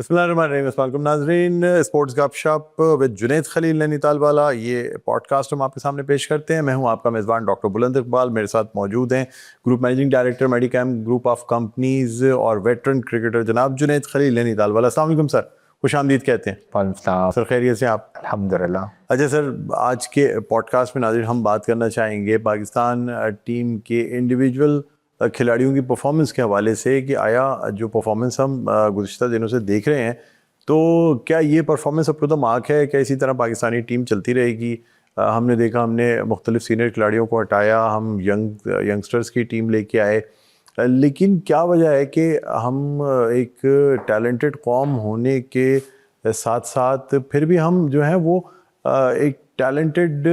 बिस्मिल्लाहिर्रहमानिर्रहीम। अस्सलाम वालेकुम नाज़रीन, स्पोर्ट्स गपशप विद जुनैद खलील नैनीताल वाला ये पॉडकास्ट हम आपके सामने पेश करते हैं। मैं हूं आपका मेज़बान डॉक्टर बुलंद इकबाल। मेरे साथ मौजूद हैं group managing director मेडिकैम group of companies और वेटरन क्रिकेटर जनाब जुनैद खलील नैनीताल वाला। अस्सलाम वालेकुम सर, खुशामदीद कहते हैं। सर खैरियत से आप? अल्हम्दुलिल्लाह। अच्छा सर, आज के पॉडकास्ट में नाज़रीन हम बात करना चाहेंगे पाकिस्तान टीम के इंडिविजुअल खिलाड़ियों की परफॉर्मेंस के हवाले से कि आया जो परफॉर्मेंस हम गुज़िश्ता दिनों से देख रहे हैं, तो क्या ये performance up to the mark है? क्या इसी तरह पाकिस्तानी टीम चलती रहेगी? हमने देखा, हमने मुख्तलिफ सीनियर खिलाड़ियों को हटाया, हम यंगस्टर्स की टीम लेके आए, लेकिन क्या वजह है कि हम एक टैलेंटेड कौम होने के साथ साथ फिर भी हम जो है वो एक टैलेंटेड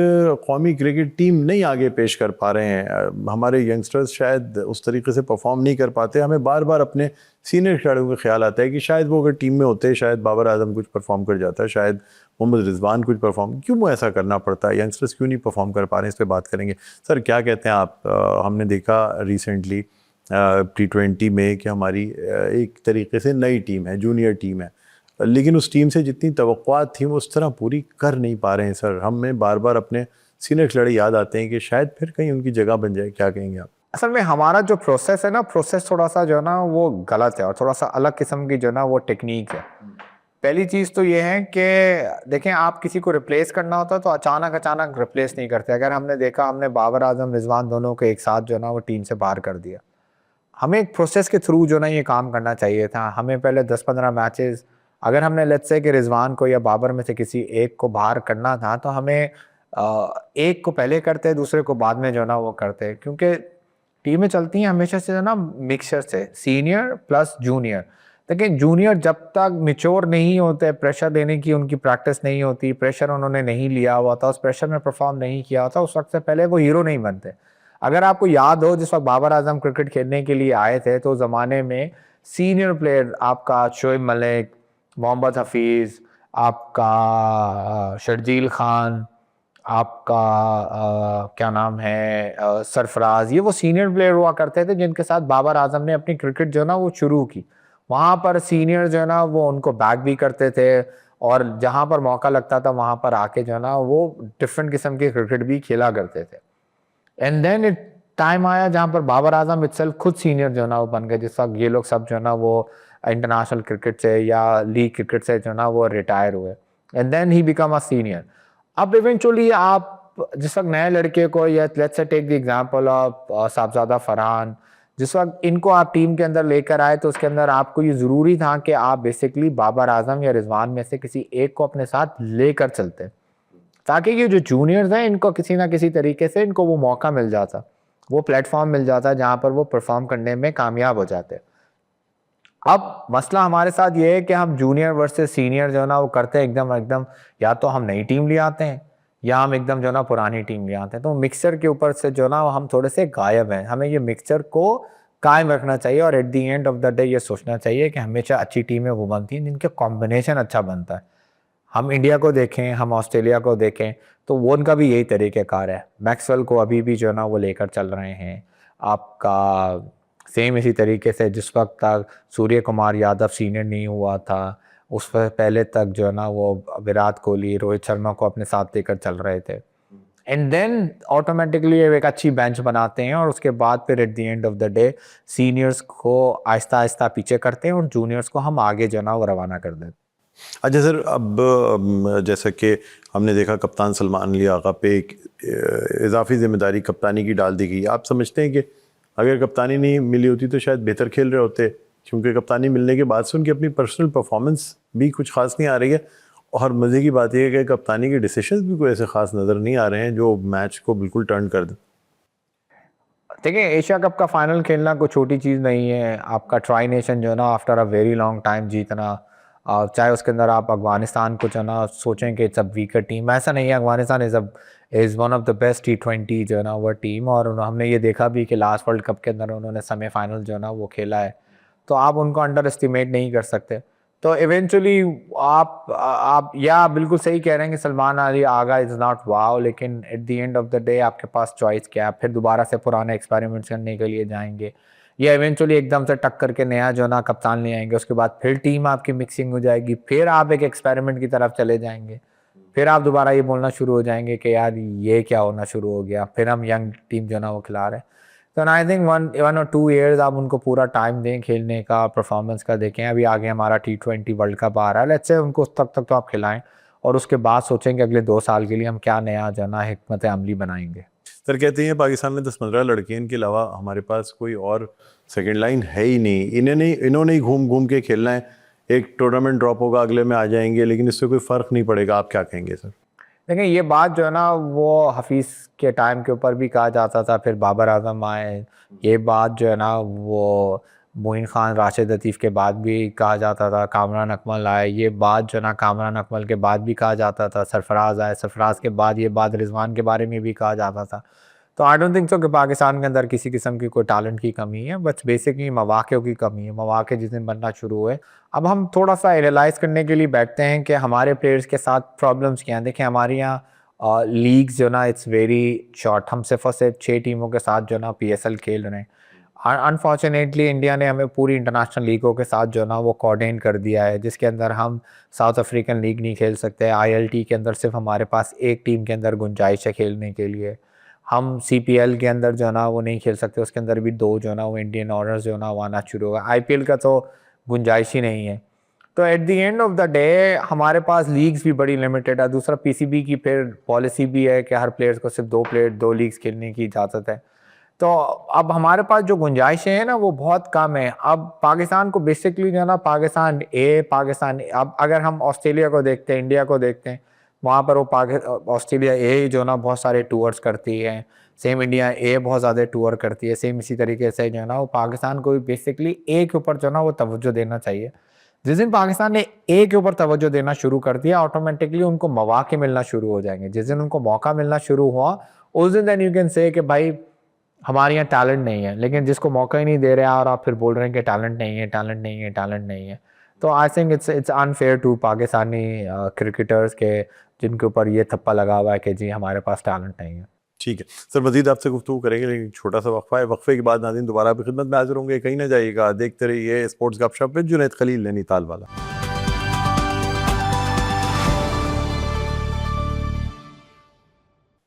कौमी क्रिकेट टीम नहीं आगे पेश कर पा रहे हैं? हमारे यंगस्टर्स शायद उस तरीके से परफॉर्म नहीं कर पाते। हमें बार बार अपने सीनियर खिलाड़ियों का ख्याल आता है कि शायद वो अगर टीम में होते, शायद बाबर आजम कुछ परफॉर्म कर जाता है, शायद मोहम्मद रिजवान कुछ परफॉर्म। क्यों ऐसा करना पड़ता है? यंगस्टर्स क्यों नहीं परफॉर्म कर पा रहे हैं? इस पर बात करेंगे। सर क्या कहते हैं आप? हमने देखा रिसेंटली T20 में कि हमारी एक तरीके से नई टीम है, जूनियर टीम है, लेकिन उस टीम से जितनी तवक्कुआत थी वो उस तरह पूरी कर नहीं पा रहे हैं। सर, हमें बार बार अपने सीनियर खिलाड़ी याद आते हैं कि शायद फिर कहीं उनकी जगह बन जाए। क्या कहेंगे आप? असल में हमारा जो प्रोसेस है ना, प्रोसेस थोड़ा सा जो है ना वो गलत है और थोड़ा सा अलग किस्म की जो है ना वो टेक्निक है। पहली चीज़ तो ये है कि देखें, आप किसी को रिप्लेस करना होता है तो अचानक अचानक रिप्लेस नहीं करते। अगर हमने देखा, हमने बाबर आजम रिजवान दोनों को एक साथ जो है ना वो टीम से बाहर कर दिया। हमें एक प्रोसेस के थ्रू जो ना ये काम करना चाहिए था। हमें पहले 10-15 मैचेस, अगर हमने लेट्स से कि रिजवान को या बाबर में से किसी एक को बाहर करना था तो हमें एक को पहले करते, दूसरे को बाद में जो ना वो करते, क्योंकि टीमें चलती हैं हमेशा से जो ना मिक्सचर से, सीनियर प्लस जूनियर। लेकिन जूनियर जब तक मिच्योर नहीं होते, प्रेशर देने की उनकी प्रैक्टिस नहीं होती, प्रेशर उन्होंने नहीं लिया हुआ था, उस प्रेशर में परफॉर्म नहीं किया होता, उस वक्त से पहले वो हीरो नहीं बनते। अगर आपको याद हो, जिस वक्त बाबर आजम क्रिकेट खेलने के लिए आए थे तो ज़माने में सीनियर प्लेयर आपका शोएब मलिक, मोहम्मद हफीज़, आपका शर्जील खान, आपका क्या नाम है, सरफराज, ये वो सीनियर प्लेयर हुआ करते थे जिनके साथ बाबर आजम ने अपनी क्रिकेट जो है ना वो शुरू की। वहाँ पर सीनियर जो है ना वो उनको बैक भी करते थे और जहाँ पर मौका लगता था वहाँ पर आके जो है ना वो डिफरेंट किस्म की क्रिकेट भी खेला करते थे। एंड देन इट टाइम आया जहाँ पर बाबर आजम इटसेल्फ खुद सीनियर जो है ना वो बन गए, जिस वक्त ये लोग सब जो है ना वो इंटरनेशनल क्रिकेट से या लीग क्रिकेट से जो है ना वो रिटायर हुए। And then he become a senior. अब इवेंचुअली आप जिस वक्त नए लड़के को, या let's say take the example of Sahibzada Farhan, जिस वक्त इनको आप टीम के अंदर लेकर आए तो उसके अंदर आपको ये ज़रूरी था कि आप बेसिकली बाबर आजम या रिजवान में से किसी एक को अपने साथ लेकर चलते, ताकि ये जो जूनियर्स हैं इनको किसी ना किसी तरीके से इनको वो मौका मिल जाता, वो प्लेटफॉर्म मिल जाता जहाँ पर वो परफॉर्म करने में कामयाब हो जाते। अब मसला हमारे साथ ये है कि हम जूनियर वर्सेस सीनियर जो है ना वो करते हैं एकदम एकदम, या तो हम नई टीम ले आते हैं या हम एकदम जो है ना पुरानी टीम ले आते हैं। तो मिक्सचर के ऊपर से जो है ना हम थोड़े से गायब हैं। हमें ये मिक्सचर को कायम रखना चाहिए और at the end of the day ये सोचना चाहिए कि हमेशा अच्छी टीमें वो बनती हैं जिनके कॉम्बिनेशन अच्छा बनता है। हम इंडिया को देखें, हम ऑस्ट्रेलिया को देखें, तो वो उनका भी यही तरीक़ेकार है। मैक्सवेल को अभी भी जो है ना वो लेकर चल रहे हैं। आपका सेम इसी तरीके से जिस वक्त तक सूर्य कुमार यादव सीनियर नहीं हुआ था, उस पहले तक जो है ना वो विराट कोहली, रोहित शर्मा को अपने साथ लेकर चल रहे थे। एंड देन ऑटोमेटिकली एक अच्छी बेंच बनाते हैं और उसके बाद फिर at the end of the day seniors को आहिस्ता आहिस्ता पीछे करते हैं और जूनियर्स को हम आगे जो है ना वो रवाना कर देते हैं। अच्छा सर, अब जैसा कि हमने देखा कप्तान सलमान अली आगा पे एक इजाफी जिम्मेदारी कप्तानी की डाल दी गई। आप समझते हैं कि अगर कप्तानी नहीं मिली होती तो शायद बेहतर खेल रहे होते? क्योंकि कप्तानी मिलने के बाद से उनकी अपनी पर्सनल परफॉर्मेंस भी कुछ खास नहीं आ रही है, और मज़े की बात यह है कि कप्तानी के डिसीजंस भी कोई ऐसे खास नज़र नहीं आ रहे हैं जो मैच को बिल्कुल टर्न कर दें। देखिए, एशिया कप का फाइनल खेलना कोई छोटी चीज़ नहीं है। आपका ट्राई नेशन जो है ना after a very long time जीतना, चाहे उसके अंदर आप अफगानिस्तान को जो है ना सोचें कि इट्स अ वीकर टीम, ऐसा नहीं है। Afghanistan is one of the best T20 जो है ना वो टीम, और हमने ये देखा भी कि लास्ट वर्ल्ड कप के अंदर उन्होंने सेमीफाइनल जो है ना वो खेला है। तो आप उनको अंडर एस्टिमेट नहीं कर सकते। तो इवेंचुअली आप या बिल्कुल सही कह रहे हैं कि Salman Ali Agha is not wow, लेकिन at the end of the day आपके पास चॉइस क्या है? फिर दोबारा से पुराने एक्सपेरिमेंट्स करने के लिए जाएंगे, ये इवेंचुअली एकदम से टक करके नया जो ना कप्तान ले आएंगे, उसके बाद फिर टीम आपकी मिक्सिंग हो जाएगी, फिर आप एक एक्सपेरिमेंट की तरफ चले जाएंगे, फिर आप दोबारा ये बोलना शुरू हो जाएंगे कि यार ये क्या होना शुरू हो गया, फिर हम यंग टीम जो ना वो खिला रहे हैं। तो आई थिंक 1 or 2 years आप उनको पूरा टाइम दें खेलने का, परफॉर्मेंस का देखें। अभी आगे हमारा T20 वर्ल्ड कप आ रहा है, लेट्स से उनको उस तक तो आप खिलाएं और उसके बाद सोचेंगे अगले 2 साल के लिए हम क्या नया जो ना हिकमत अमली बनाएंगे। सर कहते हैं पाकिस्तान में 10-15 लड़के हैं, इनके अलावा हमारे पास कोई और सेकंड लाइन है ही नहीं, इन्होंने ही घूम घूम के खेलना है, एक टूर्नामेंट ड्रॉप होगा अगले में आ जाएंगे, लेकिन इससे कोई फ़र्क नहीं पड़ेगा। आप क्या कहेंगे सर? देखिए ये बात जो है ना वो हफीज़ के टाइम के ऊपर भी कहा जाता था, फिर बाबर आजम आए, ये बात जो है ना वो मोइन खान राशिद लतीफ़ के बाद भी कहा जाता था, कामरान अकमल आए, ये बात जो है ना कामरान अकमल के बाद भी कहा जाता था, सरफराज आए, सरफराज के बाद ये बात रिजवान के बारे में भी कहा जाता था। तो आई डोंट थिंक सो कि पाकिस्तान के अंदर किसी किस्म की कोई टैलेंट की कमी है, बस बेसिकली मौक़ों की कमी है। मौक़े जिस दिन बनना शुरू हुए, अब हम थोड़ा सा एनालाइज़ करने के लिए बैठते हैं कि हमारे प्लेयर्स के साथ प्रॉब्लम्स क्या हैं। देखिए हमारे यहाँ लीग्स जो ना इट्स वेरी शॉर्ट, हम सिर्फ और सिर्फ 6 टीमों के साथ जो ना PSL खेल रहे हैं। अनफॉर्चुनेटली इंडिया ने हमें पूरी इंटरनेशनल लीगों के साथ जो ना वो कोऑर्डिनेट कर दिया है, जिसके अंदर हम साउथ अफ्रीकन लीग नहीं खेल सकते, ILT के अंदर सिर्फ हमारे पास एक टीम के अंदर गुंजाइश है खेलने के लिए, हम CPL के अंदर जो ना वो नहीं खेल सकते, उसके अंदर भी 2 जो ना वो इंडियन ऑनर्स जो ना वो आना शुरू होगा, IPL का तो गुंजाइश ही नहीं है। तो at the end of the day हमारे पास लीग्स भी बड़ी लिमिटेड है। दूसरा PCB की फिर पॉलिसी भी है कि हर प्लेयर्स को सिर्फ 2 लीग्स खेलने की इजाज़त है। तो अब हमारे पास जो गुंजाइशें हैं ना वो बहुत कम है। अब पाकिस्तान को बेसिकली जो है ना पाकिस्तान अब अगर हम ऑस्ट्रेलिया को देखते हैं, इंडिया को देखते हैं, वहाँ पर वो ऑस्ट्रेलिया ए जो ना बहुत सारे टूर्स करती है, सेम इंडिया ए बहुत ज़्यादा टूर करती है, सेम इसी तरीके से जो है ना वो पाकिस्तान को भी बेसिकली ए के ऊपर जो ना वो तवज्जो देना चाहिए। जिस दिन पाकिस्तान ने ए के ऊपर तवज्जो देना शुरू कर दिया, ऑटोमेटिकली उनको मौके मिलना शुरू हो जाएंगे। जिस दिन उनको मौका मिलना शुरू हुआ, उस दिन देन यू कैन से कि भाई हमारे यहाँ टैलेंट नहीं है। लेकिन जिसको मौका ही नहीं दे रहे और आप फिर बोल रहे हैं कि टैलेंट नहीं है, टैलेंट नहीं है, टैलेंट नहीं है, तो I think it's unfair to Pakistani cricketers के जिनके ऊपर ये थप्पा लगा हुआ है कि जी हमारे पास टैलेंट नहीं है। ठीक है सर, मजीद आपसे गुफ्तगू करेंगे, लेकिन छोटा सा वक्फा है। वक्फे के बाद नाज़रीन दोबारा आपकी खिदमत में हाजिर होंगे, कहीं ना जाइएगा, देखते रहिए स्पोर्ट्स गपशप विद जुनैद खलील नैनीताल वाला।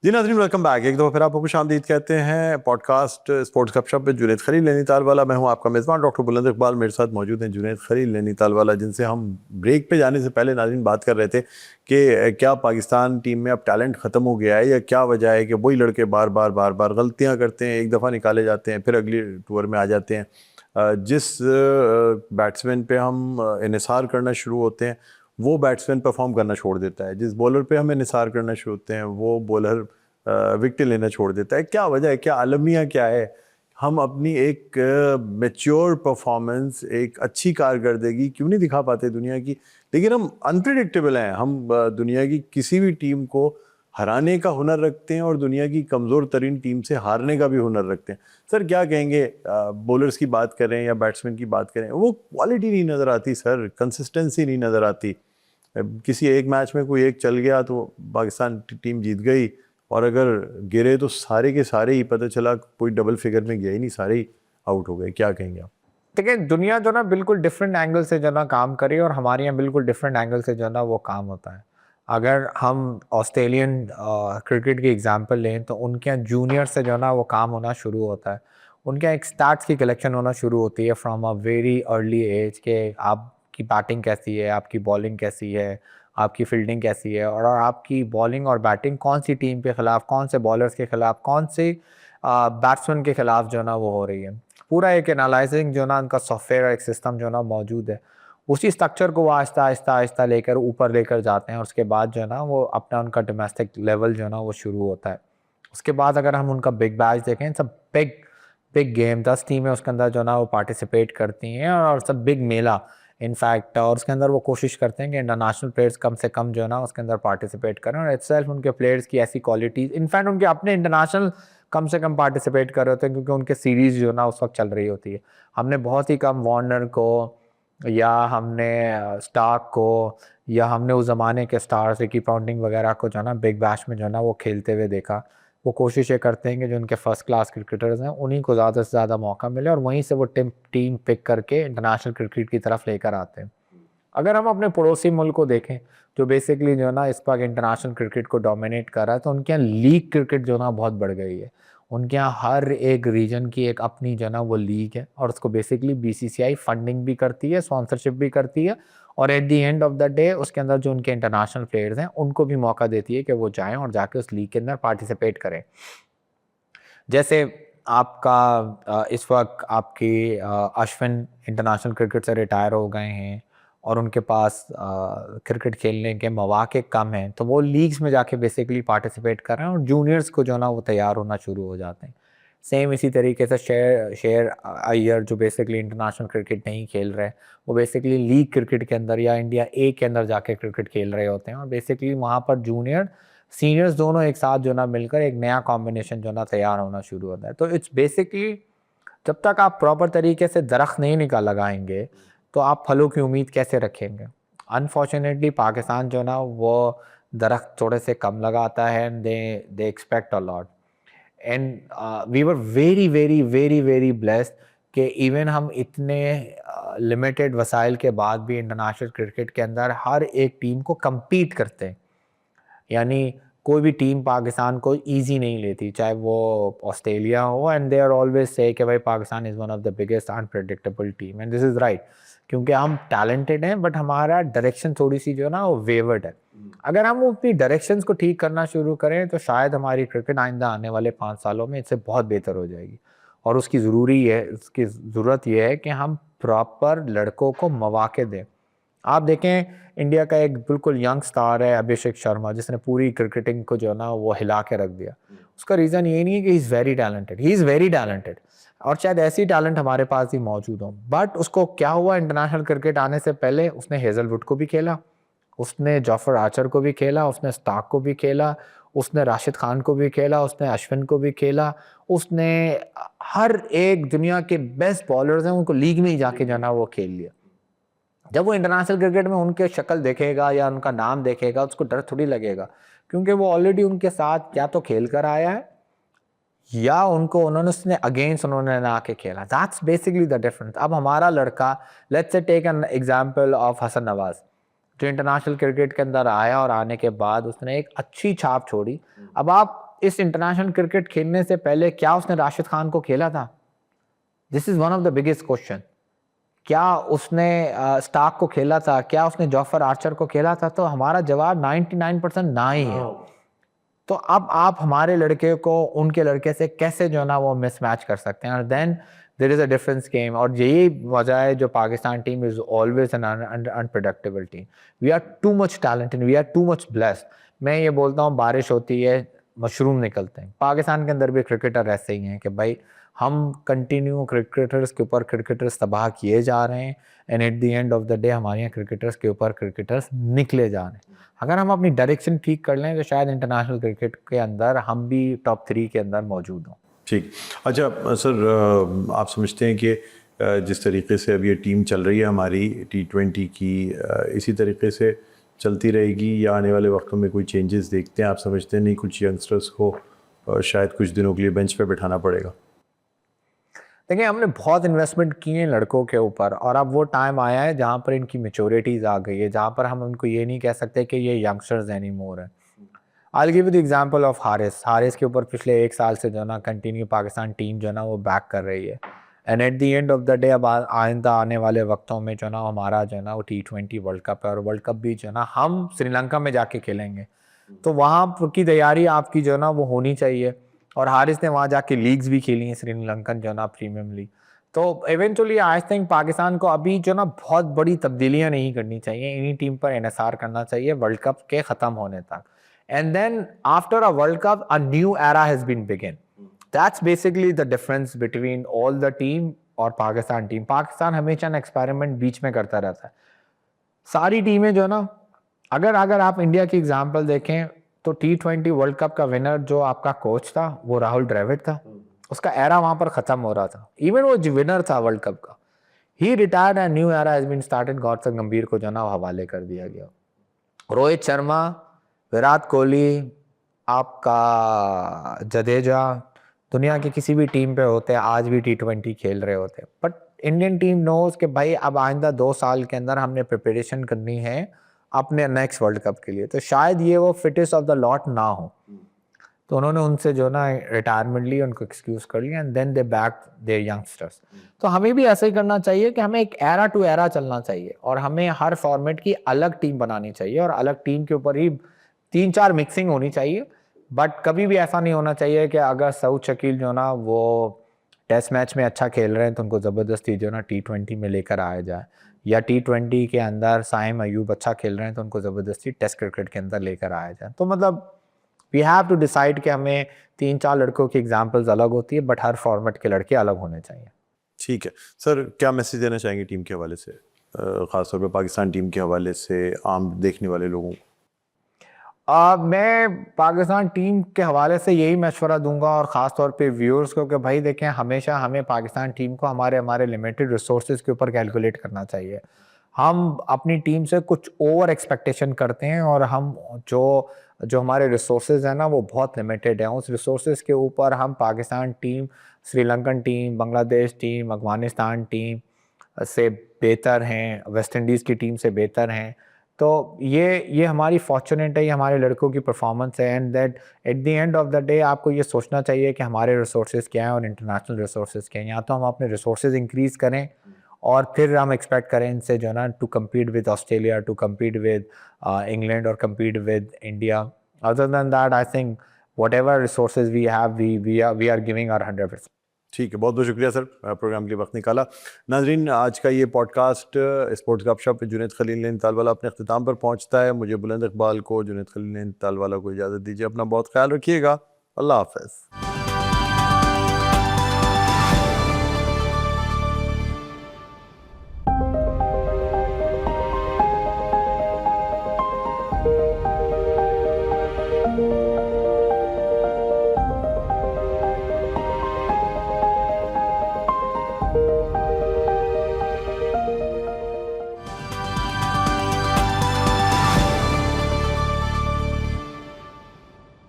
जी नाज़रीन, वेलकम बैक। एक दफ़ा फिर आपको खुशामदीद कहते हैं पॉडकास्ट स्पोर्ट्स गपशप विद जुनैद खलील नैनीताल वाला। मैं हूं आपका मेज़बान डॉक्टर बुलंद इकबाल। मेरे साथ मौजूद हैं जुनैद खलील नैनीताल वाला, जिनसे हम ब्रेक पे जाने से पहले नाज़रीन बात कर रहे थे कि क्या पाकिस्तान टीम में अब टैलेंट ख़त्म हो गया है, या क्या वजह है कि वही लड़के बार बार गलतियाँ करते हैं, एक दफ़ा निकाले जाते हैं, फिर अगली टूर में आ जाते हैं। जिस बैट्समैन पे हम इन्हिसार करना शुरू होते हैं, वो बैट्समैन परफॉर्म करना छोड़ देता है। जिस बॉलर पे हम इन्हिसार करना शुरू होते हैं, वो बॉलर विकेट लेना छोड़ देता है। क्या वजह है, क्या अलमिया क्या है? हम अपनी एक मैच्योर परफॉर्मेंस, एक अच्छी कारकर्दगी क्यों नहीं दिखा पाते दुनिया की? लेकिन हम अनप्रिडिक्टेबल हैं। हम दुनिया की किसी भी टीम को हराने का हुनर रखते हैं और दुनिया की कमज़ोर तरीन टीम से हारने का भी हुनर रखते हैं। सर क्या कहेंगे, बॉलर्स की बात करें या बैट्समैन की बात करें, वो क्वालिटी नहीं नज़र आती सर, कंसिस्टेंसी नहीं नज़र आती। किसी एक मैच में कोई एक चल गया तो पाकिस्तान टीम जीत गई, और अगर गिरे तो सारे के सारे ही पता चला कोई डबल फिगर में गया ही नहीं, सारे ही आउट हो गए। क्या कहेंगे आप? देखिए दुनिया जो ना बिल्कुल डिफरेंट एंगल से जो ना काम करे और हमारे यहाँ बिल्कुल डिफरेंट एंगल से जो ना वो काम होता है। अगर हम ऑस्ट्रेलियन क्रिकेट की एग्जांपल लें तो उनके यहाँ जूनियर से जो ना वो काम होना शुरू होता है। उनके यहाँ एक स्टैट्स की कलेक्शन होना शुरू होती है from a very early age के आपकी बैटिंग कैसी है, आपकी बॉलिंग कैसी है, आपकी फील्डिंग कैसी है, और आपकी बॉलिंग और बैटिंग कौन सी टीम के खिलाफ, कौन से बॉलर्स के खिलाफ, कौन से बैट्समैन के खिलाफ जो ना वो हो रही है। पूरा एक एनालाइजिंग जो ना उनका सॉफ्टवेयर एक सिस्टम जो ना मौजूद है। उसी स्ट्रक्चर को वो आहिस्ता आहिस्ता आहिस्ता लेकर ऊपर लेकर जाते हैं, और उसके बाद जो ना वो अपना उनका डोमेस्टिक लेवल जो ना वो शुरू होता है। उसके बाद अगर हम उनका बिग बैच देखें, सब बिग बिग गेम, 10 टीमें उसके अंदर जो ना वो पार्टिसिपेट करती हैं, और सब बिग मेला इनफैक्ट, और उसके अंदर वो कोशिश करते हैं कि इंटरनेशनल प्लेयर्स कम से कम जो है ना उसके अंदर पार्टिसिपेट करें, और इटसेल्फ उनके प्लेयर्स की ऐसी क्वालिटीज़, इनफैक्ट उनके अपने इंटरनेशनल कम से कम पार्टिसिपेट कर रहे होते हैं, क्योंकि उनके सीरीज़ जो ना उस वक्त चल रही होती है। हमने बहुत ही कम वार्नर को, या हमने स्टार्क को, या हमने उस ज़माने के स्टार्स रिकी पॉन्टिंग वगैरह को जो ना बिग बैश में जो ना वो खेलते हुए देखा। वो कोशिश ये करते हैं कि जो उनके फर्स्ट क्लास क्रिकेटर्स हैं उन्हीं को ज़्यादा से ज़्यादा मौका मिले और वहीं से वो टीम पिक करके इंटरनेशनल क्रिकेट की तरफ लेकर आते हैं। अगर हम अपने पड़ोसी मुल्क को देखें जो बेसिकली जो है ना इस वक्त इंटरनेशनल क्रिकेट को डोमिनेट कर रहा है, तो उनके यहाँ लीग क्रिकेट जो ना बहुत बढ़ गई है। उनके यहाँ हर एक रीजन की एक अपनी जो ना वो लीग है और उसको बेसिकली बीसीसीआई फंडिंग भी करती है, स्पॉन्सरशिप भी करती है और at the end of the day उसके अंदर जो उनके इंटरनेशनल प्लेयर्स हैं उनको भी मौका देती है कि वो जाएं और जाके उस लीग के अंदर पार्टिसिपेट करें। जैसे आपका इस वक्त आपकी अश्विन इंटरनेशनल क्रिकेट से रिटायर हो गए हैं और उनके पास क्रिकेट खेलने के मौके कम हैं, तो वो लीग्स में जाके बेसिकली पार्टिसिपेट कर रहे हैं और जूनियर्स को जो ना वो तैयार होना शुरू हो जाते हैं। सेम इसी तरीके से शेर अय्यर जो बेसिकली इंटरनेशनल क्रिकेट नहीं खेल रहे, वो बेसिकली लीग क्रिकेट के अंदर या इंडिया ए के अंदर जाके क्रिकेट खेल रहे होते हैं और बेसिकली वहाँ पर जूनियर सीनियर्स दोनों एक साथ जो ना मिलकर एक नया कॉम्बिनेशन जो ना तैयार होना शुरू होता है। तो इट्स बेसिकली जब तक आप प्रॉपर तरीके से दरख्त नहीं निकाल लगाएंगे तो आप फलों की उम्मीद कैसे रखेंगे। अनफॉर्चुनेटली पाकिस्तान जो ना वो दरख्त थोड़े से कम लगाता है and they expect a lot and we were very very very very blessed कि इवन हम इतने लिमिटेड वसाइल के बाद भी इंटरनेशनल क्रिकेट के अंदर हर एक टीम को compete करते हैं। यानी कोई भी टीम पाकिस्तान को इजी नहीं लेती, चाहे वो ऑस्ट्रेलिया हो, and they are always say कि भाई Pakistan is one of the biggest unpredictable team and this is right, क्योंकि हम टैलेंटेड हैं बट हमारा डायरेक्शन थोड़ी सी जो है ना वो वेवर्ड है। अगर हम अपनी डायरेक्शंस को ठीक करना शुरू करें तो शायद हमारी क्रिकेट आइंदा आने वाले 5 सालों में इससे बहुत बेहतर हो जाएगी और उसकी ज़रूरत ये है कि हम प्रॉपर लड़कों को मौके दें। आप देखें इंडिया का एक बिल्कुल यंग स्टार है अभिषेक शर्मा, जिसने पूरी क्रिकेटिंग को जो है ना वो हिला के रख दिया। उसका रीज़न ये नहीं है कि he is very talented, he is very talented और शायद ऐसी टैलेंट हमारे पास भी मौजूद हो, बट उसको क्या हुआ, इंटरनेशनल क्रिकेट आने से पहले उसने हेजलवुड को भी खेला, उसने जॉफर आर्चर को भी खेला, उसने स्टार्क को भी खेला, उसने राशिद खान को भी खेला, उसने अश्विन को भी खेला, उसने हर एक दुनिया के बेस्ट बॉलर्स हैं उनको लीग में ही जाके जो है ना वो खेल लिया। जब वो इंटरनेशनल क्रिकेट में उनके शक्ल देखेगा या उनका नाम देखेगा उसको डर थोड़ी लगेगा, क्योंकि वो ऑलरेडी उनके साथ या तो खेल कर आया है या उन्होंने अगेंस्ट उन्होंने ना आके खेला। That's basically the difference. अब हमारा लड़का, let's say take an example of Hasan Nawaz, जो इंटरनेशनल क्रिकेट के अंदर आया और आने के बाद उसने एक अच्छी छाप छोड़ी। अब आप इस इंटरनेशनल क्रिकेट खेलने से पहले क्या उसने राशिद खान को खेला था? This is one of the biggest question. क्या उसने स्टार्क को खेला था? क्या उसने जॉफर आर्चर को खेला था? तो हमारा जवाब 99% ना ही है। तो अब आप हमारे लड़के को उनके लड़के से कैसे जो ना वो मिसमैच कर सकते हैं? और then there is a difference game, और यही वजह है जो Pakistan team is always an unpredictable team. We are too much talented, we are too much blessed. मैं ये बोलता हूँ बारिश होती है मशरूम निकलते हैं। पाकिस्तान के अंदर भी क्रिकेटर ऐसे ही हैं कि भाई हम कंटिन्यू क्रिकेटर्स के ऊपर क्रिकेटर्स तबाह किए जा रहे हैं and at the end of the day हमारे यहाँ क्रिकेटर्स के ऊपर क्रिकेटर्स निकले जा रहे हैं। अगर हम अपनी डायरेक्शन ठीक कर लें तो शायद इंटरनेशनल क्रिकेट के अंदर हम भी टॉप 3 के अंदर मौजूद हों। ठीक। अच्छा सर, आप समझते हैं कि जिस तरीके से अब ये टीम चल रही है हमारी T20 की, इसी तरीके से चलती रहेगी या आने वाले वक्तों में कोई चेंजेस देखते हैं? आप समझते हैं नहीं कुछ यंगस्टर्स को शायद कुछ दिनों के लिए बेंच पे बिठाना पड़ेगा? देखिए हमने बहुत इन्वेस्टमेंट की है लड़कों के ऊपर और अब वो टाइम आया है जहाँ पर इनकी मैच्योरिटीज़ आ गई है, जहाँ पर हम उनको ये नहीं कह सकते कि ये यंगस्टर्स एनी मोर है। I give you the example of Haris के ऊपर पिछले 1 साल से जो ना कंटिन्यू पाकिस्तान टीम जो ना वो बैक कर रही है and at the end of the day अब आइंदा आने वाले वक्तों में जो ना हमारा जो ना वो T20 वर्ल्ड कप है और वर्ल्ड कप भी जो ना हम श्रीलंका में जाके खेलेंगे, तो वहाँ की तैयारी आपकी जो ना वो होनी चाहिए। और हारिस ने वहाँ जाके लीग्स भी खेली हैं, श्रीलंकन जो ना प्रीमियम लीग। तो इवेंचुअली आई थिंक पाकिस्तान को अभी जो ना बहुत बड़ी तब्दीलियां नहीं करनी चाहिए, इन्हीं टीम पर एनएसआर करना चाहिए वर्ल्ड कप के ख़त्म होने तक। And then after a world cup a new era has been begin. That's basically the difference between all the team और पाकिस्तान टीम। पाकिस्तान हमेशा ना एक्सपेरिमेंट बीच में करता रहता है। सारी टीमें जो ना, अगर आप इंडिया की एग्जाम्पल देखें तो T20 वर्ल्ड कप का विनर जो आपका कोच था वो राहुल द्रविड़ था। उसका एरा वहां पर खत्म हो रहा था, इवन वो विनर था वर्ल्ड कप का। He retired and new era has been started. Gautam Gambhir को जो ना हवाले कर दिया गया। रोहित शर्मा, विराट कोहली, आपका जडेजा दुनिया की किसी भी टीम पे होते हैं, आज भी T20 खेल रहे होते हैं, बट इंडियन टीम नोज कि भाई अब आइंदा 2 साल के अंदर हमने प्रिपरेशन करनी है अपने नेक्स्ट वर्ल्ड कप के लिए, तो शायद ये वो फिटेस्ट ऑफ द लॉट ना हो, तो उन्होंने उनसे जो ना रिटायरमेंट ली, उनको एक्सक्यूज कर लिया and then they back their youngsters. तो हमें भी ऐसा ही करना चाहिए कि हमें एक एरा टू एरा चलना चाहिए और हमें हर फॉर्मेट की अलग टीम बनानी चाहिए और अलग टीम के ऊपर ही 3-4 मिक्सिंग होनी चाहिए, बट कभी भी ऐसा नहीं होना चाहिए कि अगर सऊद शकील जो ना वो टेस्ट मैच में अच्छा खेल रहे हैं तो उनको ज़बरदस्ती जो ना T20 में लेकर आया जाए, या T20 के अंदर साइम अयूब अच्छा खेल रहे हैं तो उनको ज़बरदस्ती टेस्ट क्रिकेट के अंदर लेकर आया जाए। तो मतलब वी हैव टू डिसाइड कि हमें 3-4 लड़कों की एग्जाम्पल्स अलग होती है, बट हर फॉर्मेट के लड़के अलग होने चाहिए। ठीक है सर, क्या मैसेज देना चाहेंगे टीम के हवाले से, ख़ासतौर पे पाकिस्तान टीम के हवाले से आम देखने वाले लोगों को? मैं पाकिस्तान टीम के हवाले से यही मशवरा दूंगा और ख़ास तौर पे व्यूअर्स को कि भाई देखें, हमेशा हमें पाकिस्तान टीम को हमारे लिमिटेड रिसोर्सेज के ऊपर कैलकुलेट करना चाहिए। हम अपनी टीम से कुछ ओवर एक्सपेक्टेशन करते हैं और हम जो जो हमारे रिसोर्सेज हैं ना वो बहुत लिमिटेड हैं, उस रिसोर्सेज के ऊपर हम Pakistan team, Sri Lankan team, Bangladesh team, Afghanistan team से बेहतर हैं, वेस्ट इंडीज़ की टीम से बेहतर हैं। तो ये हमारी फॉर्चुनेट है, ये हमारे लड़कों की परफॉर्मेंस है and that at the end of the day आपको ये सोचना चाहिए कि हमारे रिसोर्सेज क्या हैं और इंटरनेशनल रिसोर्सेज क्या हैं। या तो हम अपने रिसोर्सेज इंक्रीज़ करें और फिर हम एक्सपेक्ट करें इनसे जो है ना to compete with Australia, to compete with England और compete with India. Other than that I think whatever resources we have we are giving our 100%। ठीक है, बहुत बहुत शुक्रिया सर, प्रोग्राम के लिए वक्त निकाला। नाजरीन, आज का ये पॉडकास्ट स्पोर्ट्स गपशप जुनैद खलील नैनीताल वाला अपने अख्ताम पर पहुंचता है। मुझे बुलंद इकबाल को, जुनैद खलील नैनीताल वाला को इजाज़त दीजिए। अपना बहुत ख्याल रखिएगा। अल्लाह हाफ़िज़।